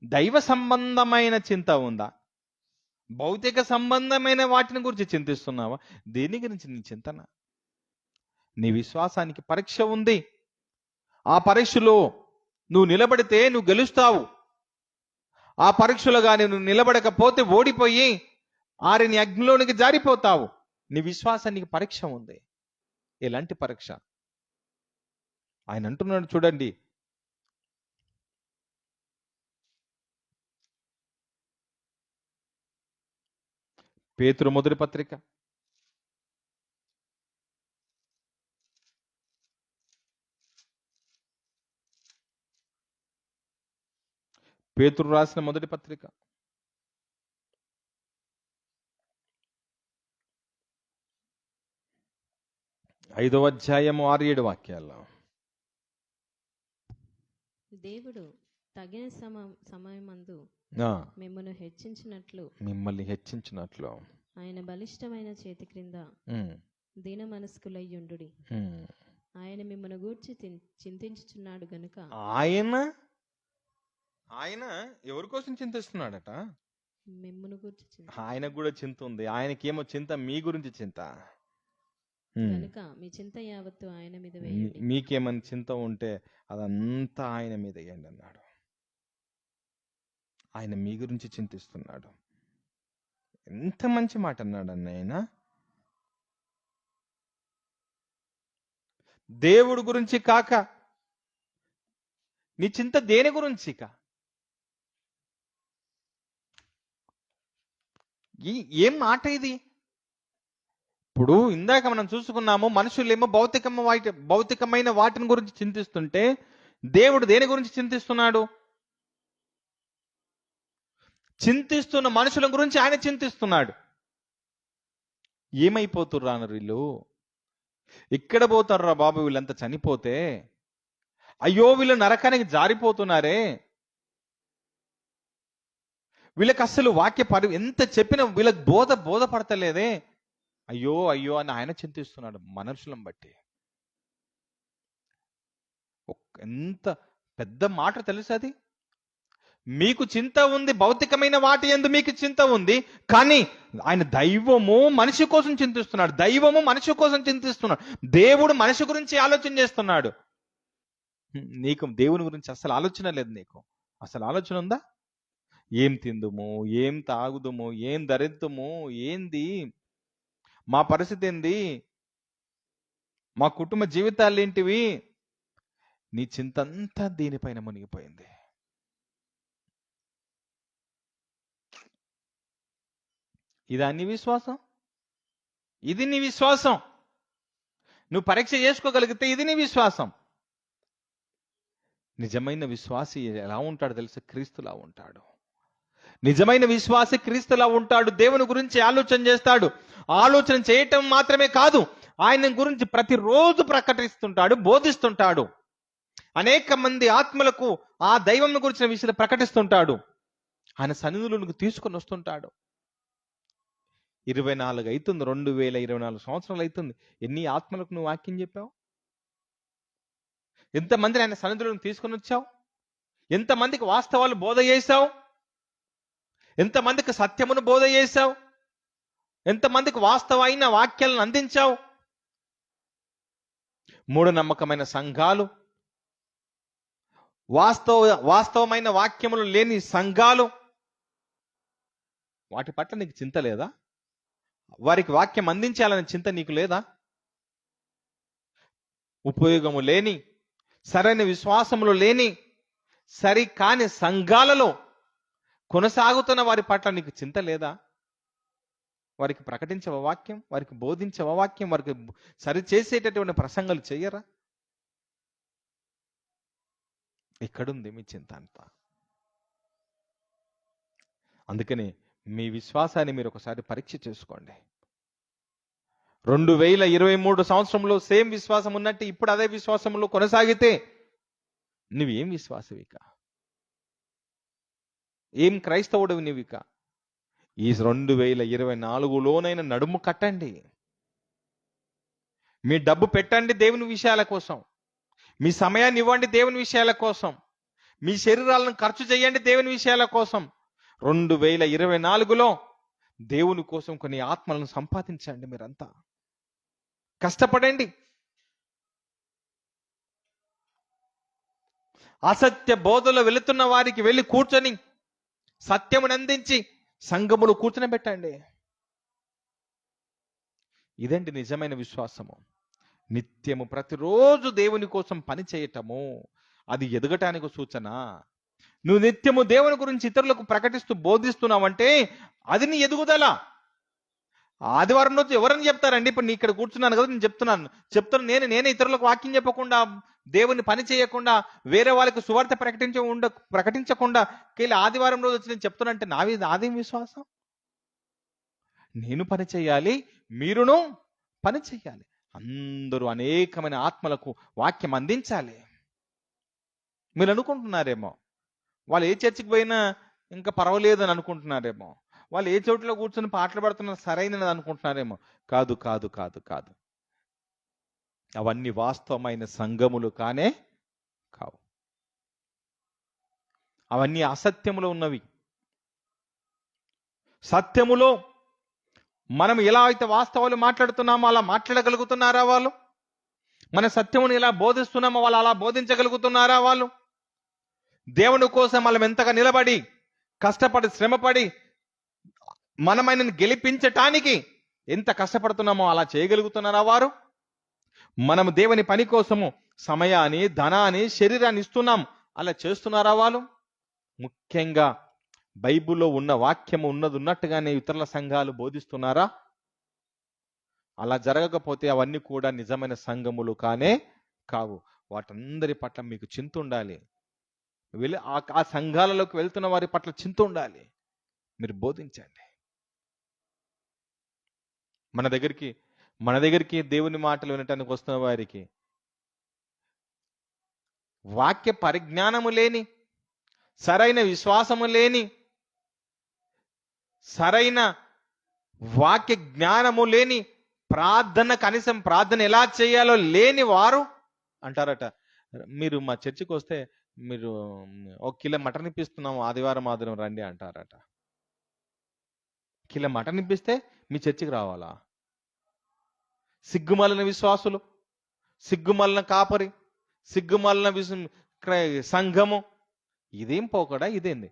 దైవ సంబంధమైన చింత ఉందా? భౌతిక సంబంధమైన వాటిని గురించి చింతిస్తున్నావా? దేని గురించి నీ చింతన? నీ విశ్వాసానికి పరీక్ష ఉంది. ఆ పరీక్షలో నువ్వు నిలబడితే నువ్వు గెలుస్తావు. ఆ పరీక్షలో కానీ నువ్వు నిలబడకపోతే ఓడిపోయి ఆరిని అగ్నిలోనికి జారిపోతావు. నీ విశ్వాసానికి పరీక్ష ఉంది. ఎలాంటి పరీక్ష? ఆయన అంటున్నాడు చూడండి, పేతురు మొదటి పత్రిక 5వ అధ్యాయము 6-7 వాక్యాల్లో, దేవుడు తగిన సమయమందు మిమ్మల్ని హెచ్చించినట్లు ఆయన బలిష్టమైన చేతి క్రింద దీన మనస్కులయ్యుండుడి. ఆయన మిమ్మల్ని గూర్చి చింతించుచున్నాడు గనుక. ఆయన ఎవరి కోసం చింతిస్తున్నాడట? మిమ్మల్ని గూర్చి. ఆయనకు కూడా చింత ఉంది. ఆయనకేమో చింత, మీ గురించి చింత. కనుక మీ చింత యావత్తు ఆయన మీద వేయండి. మీకేమని చింత ఉంటే అదంతా ఆయన మీద వేయండి అన్నాడు. ఆయన మీ గురించి చింతిస్తున్నాడు. ఎంత మంచి మాట అన్నాడు అన్న. దేవుడు గురించి కాక నీ చింత దేని గురించి? ఏం మాట ఇది? ఇప్పుడు ఇందాక మనం చూసుకున్నాము, మనుషులేమో భౌతికమైన వాటిని గురించి చింతిస్తుంటే దేవుడు దేని గురించి చింతిస్తున్నాడు? చింతిస్తున్న మనుషుల గురించి ఆయన చింతిస్తున్నాడు. ఏమైపోతుర్రా వీళ్ళు? ఎక్కడ పోతారురా బాబు వీళ్ళంతా చనిపోతే? అయ్యో వీళ్ళు నరకానికి జారిపోతున్నారే, వీళ్ళకి అస్సలు ఎంత చెప్పినా వీళ్ళకి బోధపడతలేదే, అయ్యో అయ్యో అని ఆయన చింతిస్తున్నాడు మనుషులను బట్టి. ఎంత పెద్ద మాట తెలుసు అది. మీకు చింత ఉంది, భౌతికమైన వాటి యందు మీకు చింత ఉంది, కానీ ఆయన దైవము మనిషి కోసం చింతిస్తున్నాడు. దైవము మనిషి కోసం చింతిస్తున్నాడు. దేవుడు మనిషి గురించి ఆలోచన చేస్తున్నాడు. నీకు దేవుని గురించి అసలు ఆలోచన లేదు. నీకు అసలు ఆలోచన ఉందా? ఏం తిందుము, ఏం తాగుదుము, ఏం ధరిద్దుము, ఏంది మా పరిస్థితి, ఏంది మా కుటుంబ జీవితాలు ఏంటివి? నీ చింతంతా దీనిపైన మునిగిపోయింది. ఇదా నీ విశ్వాసం? ఇది నీ విశ్వాసం? నువ్వు పరీక్ష చేసుకోగలిగితే ఇది నీ విశ్వాసం. నిజమైన విశ్వాసి ఎలా ఉంటాడు తెలుసు? క్రీస్తులా ఉంటాడు. నిజమైన విశ్వాసి క్రీస్తులా ఉంటాడు. దేవుని గురించి ఆలోచన చేస్తాడు. ఆలోచన చేయటం మాత్రమే కాదు, ఆయన గురించి ప్రతిరోజు ప్రకటిస్తుంటాడు, బోధిస్తుంటాడు. అనేక మంది ఆత్మలకు ఆ దైవం గురించిన విషయాలు ప్రకటిస్తుంటాడు. ఆయన సన్నిధులకు తీసుకొని వస్తుంటాడు. 24 అవుతుంది, 2024 సంవత్సరాలు అవుతుంది. ఎన్ని ఆత్మలకు నువ్వు వాక్యం చెప్పావు? ఎంతమందిని ఆయన సన్నిధులను తీసుకొని వచ్చావు? ఎంతమందికి వాస్తవాలు బోధ చేశావు? ఎంతమందికి సత్యమును బోధ చేశావు? ఎంతమందికి వాస్తవమైన వాక్యాలను అందించావు? మూఢనమ్మకమైన సంఘాలు, వాస్తవమైన వాక్యములు లేని సంఘాలు, వాటి పట్ల నీకు చింత లేదా? వారికి వాక్యం అందించాలనే చింత నీకు లేదా? ఉపయోగము లేని, సరైన విశ్వాసములు లేని, సరికాని సంఘాలలో కొనసాగుతున్న వారి పట్ల నీకు చింత లేదా? వారికి ప్రకటించవ వాక్యం, వారికి బోధించవ వాక్యం, వారికి సరిచేసేటటువంటి ప్రసంగాలు చెయ్యరా? ఎక్కడుంది మీ చింత అంతా? అందుకని మీ విశ్వాసాన్ని మీరు ఒకసారి పరీక్ష చేసుకోండి. 2023 సంవత్సరంలో సేమ్ విశ్వాసం ఉన్నట్టు ఇప్పుడు అదే విశ్వాసంలో కొనసాగితే నువ్వేం విశ్వాసవిక? ఏం క్రైస్తవుడివి నువ్విక? ఈ 2024లోనైనా నడుము కట్టండి. మీ డబ్బు పెట్టండి దేవుని విషయాల కోసం, మీ సమయాన్ని ఇవ్వండి దేవుని విషయాల కోసం, మీ శరీరాలను ఖర్చు చేయండి దేవుని విషయాల కోసం. 2024లో దేవుని కోసం కొన్ని ఆత్మలను సంపాదించండి. మీరంతా కష్టపడండి. అసత్య బోధలో వెళుతున్న వారికి వెళ్ళి కూర్చొని సత్యమును అందించి సంఘములు కూర్చొని. ఇదండి నిజమైన విశ్వాసము. నిత్యము ప్రతిరోజు దేవుని కోసం పని చేయటము, అది ఎదగటానికి సూచన. నువ్వు నిత్యము దేవుని గురించి ఇతరులకు ప్రకటిస్తూ బోధిస్తున్నావంటే అది నీ ఎదుగుదల. ఆదివారం రోజు ఎవరని చెప్తారండి? ఇప్పుడు నీ ఇక్కడ కూర్చున్నాను కదా, నేను చెప్తున్నాను నేనే ఇతరులకు వాక్యం చెప్పకుండా, దేవుని పని చేయకుండా, వేరే వాళ్ళకి సువార్త ప్రకటించకుండా కేవలం ఆదివారం రోజు వచ్చి నేను చెప్తున్నా అంటే నాదేం విశ్వాసం? నేను పని చేయాలి, మీరును పని చేయాలి. అందరూ అనేకమైన ఆత్మలకు వాక్యం అందించాలి. మీరు అనుకుంటున్నారేమో వాళ్ళు ఏ చర్చికి పోయినా ఇంకా పర్వాలేదు అని అనుకుంటున్నారేమో, వాళ్ళు ఏ చోటులో కూర్చొని పాటలు పడుతున్నా సరైనది అనుకుంటున్నారేమో. కాదు కాదు కాదు కాదు, అవన్నీ వాస్తవమైన సంఘములు కానే కావు. అవన్నీ అసత్యములో ఉన్నవి. సత్యములో మనం ఎలా అయితే వాస్తవాలు మాట్లాడుతున్నామో అలా మాట్లాడగలుగుతున్నారా వాళ్ళు? మన సత్యమును ఎలా బోధిస్తున్నామో వాళ్ళు అలా బోధించగలుగుతున్నారా వాళ్ళు? దేవుని కోసం మనం ఎంతగా నిలబడి కష్టపడి శ్రమపడి మనం ఆయనను గెలిపించటానికి ఎంత కష్టపడుతున్నామో అలా చేయగలుగుతున్నారా వారు? మనము దేవుని పని కోసము సమయాన్ని, ధనాన్ని, శరీరాన్ని ఇస్తున్నాం, అలా చేస్తున్నారా వాళ్ళు? ముఖ్యంగా బైబిల్లో ఉన్న వాక్యము ఉన్నట్టుగానే ఇతరుల సంఘాలు బోధిస్తున్నారా? అలా జరగకపోతే అవన్నీ కూడా నిజమైన సంఘములు కానే కావు. వాటందరి పట్ల మీకు చింత ఉండాలి. ఆ సంఘాలలోకి వెళ్తున్న వారి పట్ల చింత ఉండాలి. మీరు బోధించండి. మన దగ్గరికి దేవుని మాటలు వినటానికి వస్తున్న వారికి వాక్య పరిజ్ఞానము లేని, సరైన విశ్వాసము లేని, సరైన వాక్య జ్ఞానము లేని, కనీసం ప్రార్థన ఎలా చేయాలో లేని వారు అంటారట, మీరు మా చర్చికి వస్తే మీరు 1 కిలో మటన్ ఇప్పిస్తున్నాము, ఆదివారం రండి అంటారట. కిలో మటన్ ఇప్పిస్తే మీ చర్చికి రావాలా? సిగ్గుమలిన విశ్వాసులు, సిగ్గుమలిన కాపరి, సిగ్గుమలిన సంఘము, ఇదేం పోకడా? ఇదేంది?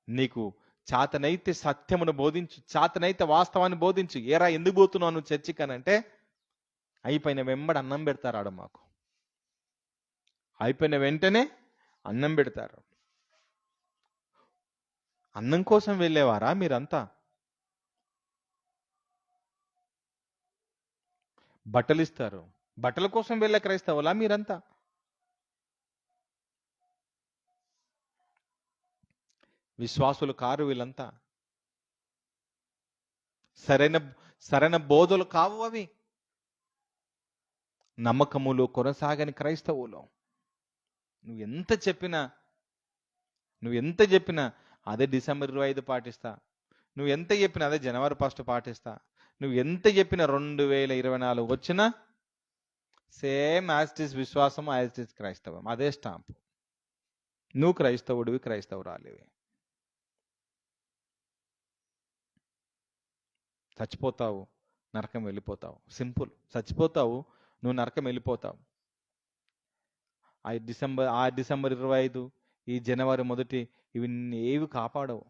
నీకు చాతనైతే సత్యమును బోధించు, చాతనైతే వాస్తవాన్ని బోధించు. ఏరా ఎందుకు పోతున్నావు నువ్వు చర్చికి అని అంటే, అయిపోయిన వెంబడి అన్నం పెడతారు ఆడ. మాకు అయిపోయిన వెంటనే అన్నం పెడతారు. అన్నం కోసం వెళ్ళేవారా మీరంతా? బట్టలు ఇస్తారు, బట్టల కోసం వెళ్ళే క్రైస్తవులా మీరంతా? విశ్వాసులు కారు వీళ్ళంతా. సరైన బోధలు కావు అవి. నమ్మకములు కొనసాగని క్రైస్తవులు. నువ్వు ఎంత చెప్పినా అదే డిసెంబర్ 25 పాటిస్తా, నువ్వు ఎంత చెప్పినా అదే జనవరి 1 పాటిస్తా, నువ్వు ఎంత చెప్పినా 2024 వచ్చినా సేమ్ యాజ్ విశ్వాసం, యాజ్ క్రైస్తవం, అదే స్టాంపు. నువ్వు క్రైస్తవుడివి, క్రైస్తవురాలివి. చచ్చిపోతావు, నరకం వెళ్ళిపోతావు. సింపుల్. చచ్చిపోతావు, నువ్వు నరకం వెళ్ళిపోతావు. డిసెంబర్ 25, ఈ జనవరి 1 ఇవి ఏవి కాపాడవు.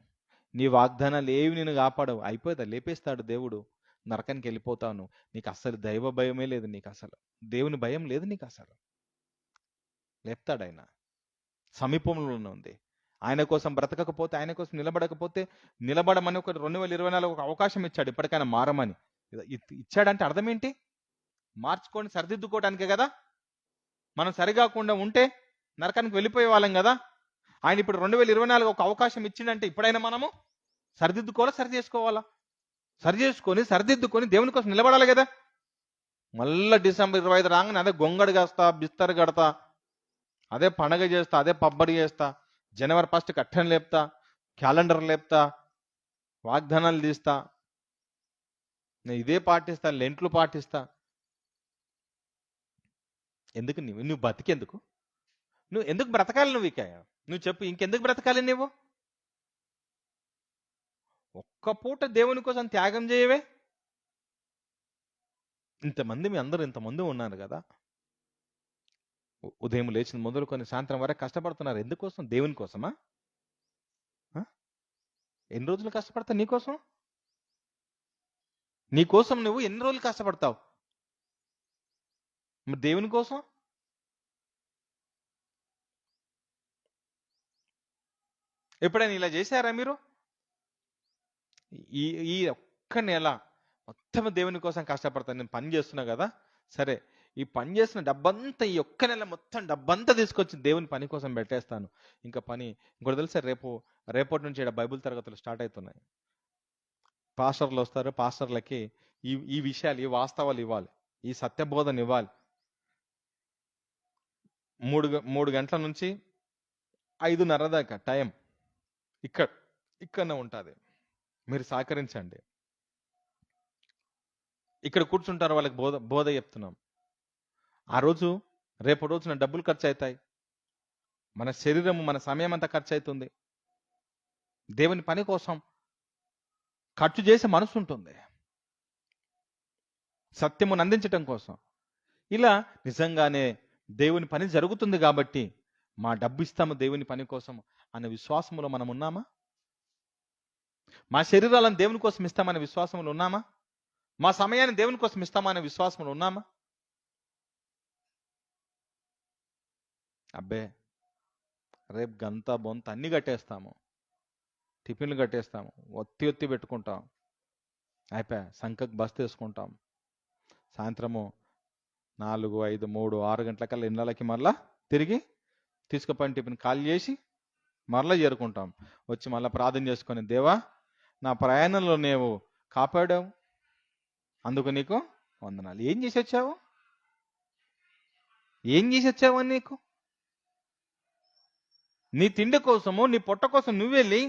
నీ వాగ్దానాలు ఏవి నేను కాపాడవు. అయిపోతా, లేపేస్తాడు దేవుడు, నరకానికి వెళ్ళిపోతావు నువ్వు. నీకు అసలు దైవ భయమే లేదు, నీకు అసలు దేవుని భయం లేదు నీకు అసలు. లేపుతాడు ఆయన, సమీపంలో ఉంది. ఆయన కోసం బ్రతకకపోతే, ఆయన కోసం నిలబడమని ఒక 2024 ఒక అవకాశం ఇచ్చాడు, ఇప్పటికైనా మారమని. ఇచ్చాడంటే అర్థం ఏంటి? మార్చుకొని సరిదిద్దుకోవడానికే కదా. మనం సరిగాకుండా ఉంటే నరకానికి వెళ్ళిపోయే వాళ్ళం కదా. ఆయన ఇప్పుడు 2024 ఒక అవకాశం ఇచ్చిందంటే ఇప్పుడైనా మనము సరిదిద్దుకోవాలా, సరిదిద్దుకొని దేవుని కోసం నిలబడాలి కదా. మళ్ళీ డిసెంబర్ 25 రాగానే అదే గొంగడు కాస్తా, బిస్తరు కడతా, అదే పండగ చేస్తా, అదే పబ్బడి చేస్తా, జనవరి 1 కట్టెను లేపుతా, క్యాలెండర్ లేపుతా, వాగ్దానాలు తీస్తా, నేను ఇదే పాటిస్తా, లెంట్లు పాటిస్తా. ఎందుకు నువ్వు బతికెందుకు? నువ్వు ఎందుకు బ్రతకాలి? నువ్వు చెప్పు, ఇంకెందుకు బ్రతకాలి నువ్వు? ఒక్క పూట దేవుని కోసం త్యాగం చేయవే. ఇంతమంది, మీ అందరూ ఇంతమంది ఉన్నారు కదా, ఉదయం లేచిన మొదలుకొని సాయంత్రం వరకు కష్టపడుతున్నారు. ఎందుకోసం? దేవుని కోసమా? ఆ? ఎన్ని రోజులు కష్టపడతావు నీకోసం? నీకోసం నువ్వు ఎన్ని రోజులు కష్టపడతావు? మరి దేవుని కోసం? ఎప్పుడైనా ఇలా చేశారా మీరు? ఈ ఈ ఒక్క నెల మొత్తం దేవుని కోసం కష్టపడతాను, నేను పని చేస్తున్నా కదా, సరే ఈ పని చేసిన డబ్బంతా, ఈ ఒక్క నెల మొత్తం డబ్బంతా తీసుకొచ్చి దేవుని పని కోసం పెట్టేస్తాను. ఇంకా పని ఇంకోటి తెలుసా, రేపటి నుంచి ఇక్కడ బైబిల్ తరగతులు స్టార్ట్ అవుతున్నాయి. పాస్టర్లు వస్తారు, పాస్టర్లకి ఈ విషయాలు, ఈ వాస్తవాలు ఇవ్వాలి, ఈ సత్యబోధన ఇవ్వాలి. 3 గంటల నుంచి 5:30 దాకా టైం ఇక్కడనే ఉంటుంది. మీరు సహకరించండి. ఇక్కడ కూర్చుంటారు, వాళ్ళకి బోధ చెప్తున్నాం. ఆ రోజు రేపు రోజున డబ్బులు ఖర్చు అవుతాయి, మన శరీరము, మన సమయం అంతా ఖర్చు అవుతుంది. దేవుని పని కోసం ఖర్చు చేసే మనసు ఉంటుంది, సత్యమును అందించటం కోసం. ఇలా నిజంగానే దేవుని పని జరుగుతుంది కాబట్టి మా డబ్బు ఇస్తాము దేవుని పని కోసం అనే విశ్వాసంలో మనం ఉన్నామా? మా శరీరాలను దేవుని కోసం ఇస్తామనే విశ్వాసంలో ఉన్నామా? మా సమయాన్ని దేవుని కోసం ఇస్తామనే విశ్వాసంలో ఉన్నామా? అబ్బే, రేపు గంత బొంత అన్ని కట్టేస్తాము, టిఫిన్లు కట్టేస్తాము, ఒత్తి పెట్టుకుంటాం, అయిపోయా సంకకు బస్ తీసుకుంటాం, సాయంత్రము 4, 5, 3, 6 గంటలకల్లా ఇళ్ళకి మళ్ళా తిరిగి తీసుకుపోయిన టిఫిన్ ఖాళీ చేసి మరలా చేరుకుంటాం. వచ్చి మళ్ళీ ప్రార్థన చేసుకొని, దేవా నా ప్రయాణంలో నీవు కాపాడావు, అందుకు నీకు వందనాలు. ఏం చేసి వచ్చావు? అని నీకు నీ తిండి కోసము, నీ పొట్ట కోసం నువ్వు వెళ్ళి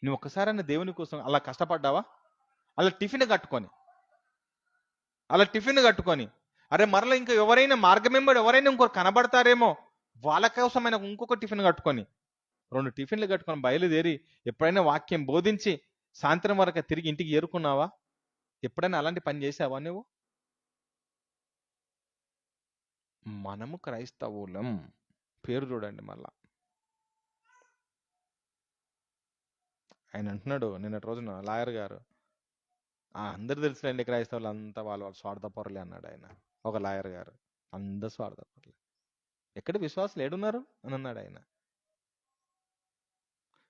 నువ్వు ఒక్కసారైనా దేవుని కోసం అలా కష్టపడ్డావా? అలా టిఫిన్ కట్టుకొని అరే మరలా ఇంకా ఎవరైనా మార్గమెంబడి ఎవరైనా ఇంకొకరు కనబడతారేమో వాళ్ళ కోసమైనా ఇంకొక టిఫిన్ కట్టుకొని, 2 టిఫిన్లు కట్టుకొని బయలుదేరి ఎప్పుడైనా వాక్యం బోధించి సాయంత్రం వరకు తిరిగి ఇంటికి చేరుకున్నావా? ఎప్పుడైనా అలాంటి పని చేసావా నువ్వు? మనము క్రైస్తవులం పేరు చూడండి. మళ్ళా ఆయన అంటున్నాడు నిన్నటి రోజున లాయర్ గారు, అందరు తెలుసులేండి క్రైస్తవులు అంతా వాళ్ళ స్వార్థపరులే అన్నాడు ఆయన. ఒక లాయర్ గారు, అందరు స్వార్థపరులే, ఎక్కడ విశ్వాసాలు ఏడున్నారు అని అన్నాడు ఆయన.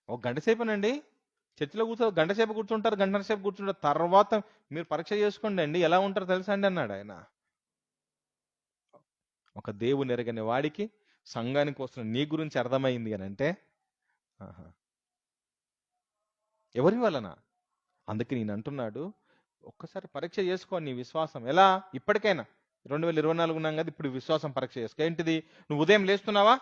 ఒక గంట సేపేనండి చర్చిలో గంటసేపు కూర్చుంటారు, గంటన్నర సేపు కూర్చుంటారు, తర్వాత మీరు పరీక్ష చేసుకోండి అండి ఎలా ఉంటారో తెలుసా అండి అన్నాడు ఆయన. ఒక దేవుని ఎరగని వాడికి సంఘానికి వస్తున్న నీ గురించి అర్థమైంది అని అంటే ఎవరి వలన? అందుకే నేను అంటున్నాడు, ఒక్కసారి పరీక్ష చేసుకో నీ విశ్వాసం. ఎలా? ఇప్పటికైనా 2024 ఉన్నాం కదా, ఇప్పుడు విశ్వాసం పరీక్ష చేసుకో. ఏంటిది? నువ్వు ఉదయం లేస్తున్నావా?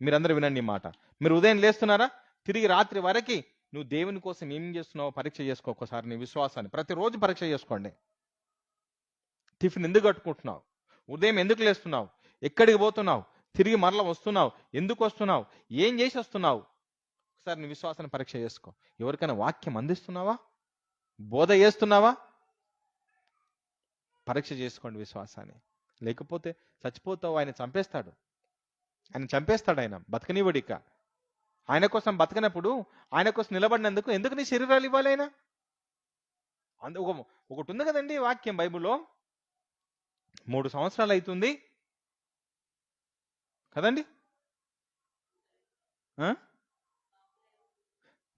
మీరందరూ వినండి ఈ మాట. మీరు ఉదయం లేస్తున్నారా? తిరిగి రాత్రి వరకు నువ్వు దేవుని కోసం ఏం చేస్తున్నావో పరీక్ష చేసుకో ఒక్కసారి నీ విశ్వాసాన్ని. ప్రతిరోజు పరీక్ష చేసుకోండి. టిఫిన్ ఎందుకు కట్టుకుంటున్నావు? ఉదయం ఎందుకు లేస్తున్నావు? ఎక్కడికి పోతున్నావు? తిరిగి మరలా వస్తున్నావు, ఎందుకు వస్తున్నావు? ఏం చేసి వస్తున్నావు? ఒకసారి నీ విశ్వాసాన్ని పరీక్ష చేసుకో. ఎవరికైనా వాక్యం అందిస్తున్నావా? బోధ చేస్తున్నావా? పరీక్ష చేసుకోండి విశ్వాసాన్ని. లేకపోతే చచ్చిపోతావు, ఆయన చంపేస్తాడు. ఆయన బతకనివ్వడిక. ఆయన కోసం బతకనప్పుడు, ఆయన కోసం నిలబడినందుకు ఎందుకు నీ శరీరాలు ఇవ్వాలి ఆయన? ఒకటి ఉంది కదండి వాక్యం బైబిల్లో, 3 సంవత్సరాలు అవుతుంది కదండి,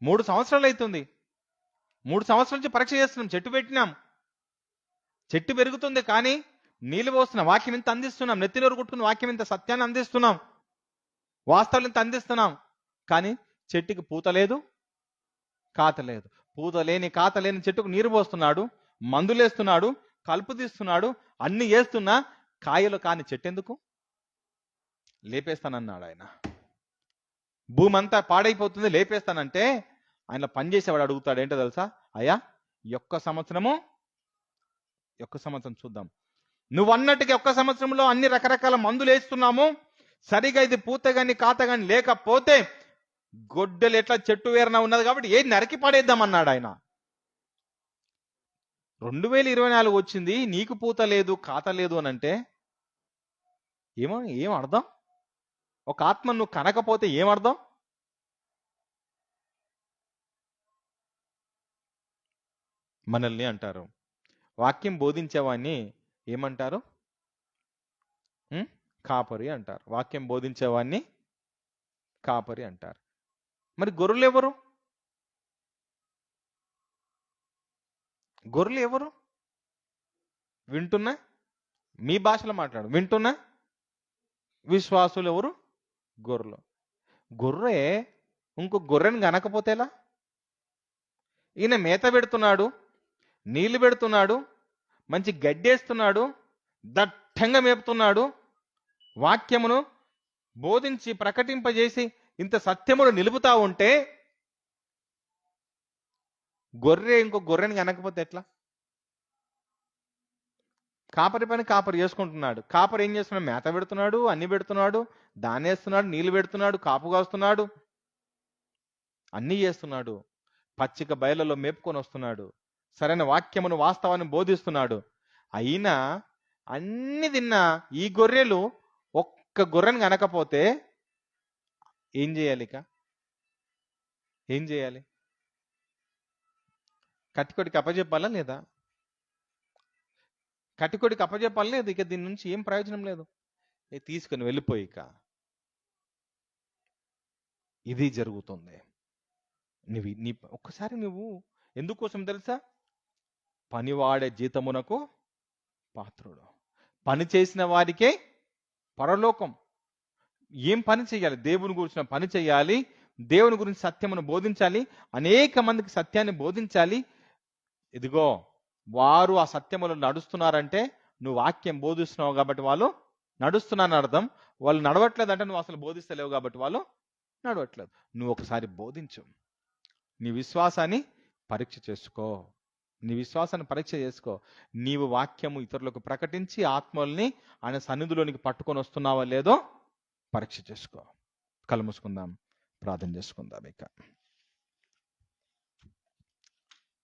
3 సంవత్సరాలు అవుతుంది. 3 సంవత్సరాల నుంచి పరీక్ష చేస్తున్నాం, చెట్టు పెట్టినాం, చెట్టు పెరుగుతుంది, కానీ నీళ్ళు పోస్తున్నాం, వాక్యం ఇంత అందిస్తున్నాం, నెత్తినోరు కొట్టుకుని వాక్యం ఇంత సత్యాన్ని అందిస్తున్నాం, వాస్తవాలు ఇంత అందిస్తున్నాం, కానీ చెట్టుకి పూత లేదు, కాత లేదు. పూత లేని కాత లేని చెట్టుకు నీరు పోస్తున్నాడు, మందులేస్తున్నాడు, కలుపు తీస్తున్నాడు, అన్ని చేస్తున్నా కాయలు కాని చెట్టు ఎందుకు? లేపేస్తానన్నాడు ఆయన. భూమి అంతా పాడైపోతుంది, లేపేస్తానంటే ఆయన పనిచేసేవాడు అడుగుతాడు ఏంటో తెలుసా? అయ్యా ఒక్క సంవత్సరం చూద్దాం, నువ్వు అన్నట్టుగా ఒక్క సంవత్సరంలో అన్ని రకరకాల మందులు వేస్తున్నాము, సరిగా ఇది పూత గాని కాత గాని లేకపోతే గొడ్డలు ఎట్లా చెట్టు వేరన ఉన్నది కాబట్టి ఏది నరికి పడేద్దామన్నాడు ఆయన. 2024 వచ్చింది, నీకు పూత లేదు కాత లేదు అని అంటే ఏం అర్థం? ఒక ఆత్మ నువ్వు కనకపోతే ఏం అర్థం? మనల్ని అంటారు, వాక్యం బోధించేవాడిని ఏమంటారు? కాపరి అంటారు. వాక్యం బోధించేవాడిని కాపరి అంటారు. మరి గొర్రెలు ఎవరు? గొర్రెలు ఎవరు? వింటున్నా, మీ భాషలో మాట్లాడు, వింటున్నా విశ్వాసులు ఎవరు? గొర్రెలు. గొర్రె ఇంకో గొర్రెని కనకపోతే ఎలా? ఈయన మేత పెడుతున్నాడు, నీళ్లు పెడుతున్నాడు, మంచి గడ్డేస్తున్నాడు, దట్టంగా మేపుతున్నాడు, వాక్యమును బోధించి ప్రకటింపజేసి ఇంత సత్యమును నిలుపుతా ఉంటే గొర్రె ఇంకో గొర్రెని కనకపోతే ఎట్లా? కాపరి పని కాపరి చేసుకుంటున్నాడు. కాపరి ఏం చేస్తున్నాడు? మేత పెడుతున్నాడు, అన్ని పెడుతున్నాడు, దానేస్తున్నాడు, నీళ్లు పెడుతున్నాడు, కాపు కాస్తున్నాడు, అన్నీ చేస్తున్నాడు, పచ్చిక బయలలో మేపుకొని వస్తున్నాడు, సరైన వాక్యమును వాస్తవాన్ని బోధిస్తున్నాడు. అయినా అన్ని తిన్నా ఈ గొర్రెలు ఒక్క గొర్రెని కనకపోతే ఏం చేయాలి? ఇక ఏం చేయాలి? కట్టికొడికి అప్పచెప్పాలా లేదా? కట్టికొడికి అప్పచెప్పాలా లేదు? ఇక దీని నుంచి ఏం ప్రయోజనం లేదు, తీసుకుని వెళ్ళిపోయి. ఇక ఇది జరుగుతుంది. ఒక్కసారి నువ్వు ఎందుకోసం తెలుసా? పనివాడే జీతమునకు పాత్రుడు. పని చేసిన వారికే పరలోకం. ఏం పని చేయాలి? దేవుని గురించిన పని చేయాలి, దేవుని గురించి సత్యమును బోధించాలి, అనేక మందికి సత్యాన్ని బోధించాలి. ఇదిగో వారు ఆ సత్యములు నడుస్తున్నారంటే నువ్వు వాక్యం బోధిస్తున్నావు కాబట్టి వాళ్ళు నడుస్తున్నారని అర్థం. వాళ్ళు నడవట్లేదంటే నువ్వు అసలు బోధిస్తలేవు కాబట్టి వాళ్ళు నడవట్లేదు. నువ్వు ఒకసారి బోధించు, నీ విశ్వాసాన్ని పరీక్ష చేసుకో, నీ విశ్వాసాన్ని పరీక్ష చేసుకో. నీవు వాక్యము ఇతరులకు ప్రకటించి ఆత్మల్ని ఆయన సన్నిధిలోనికి పట్టుకొని వస్తున్నావా లేదో పరీక్ష చేసుకో. కళ్ళు మూసుకుందాం, ప్రార్థన చేసుకుందాం. ఇక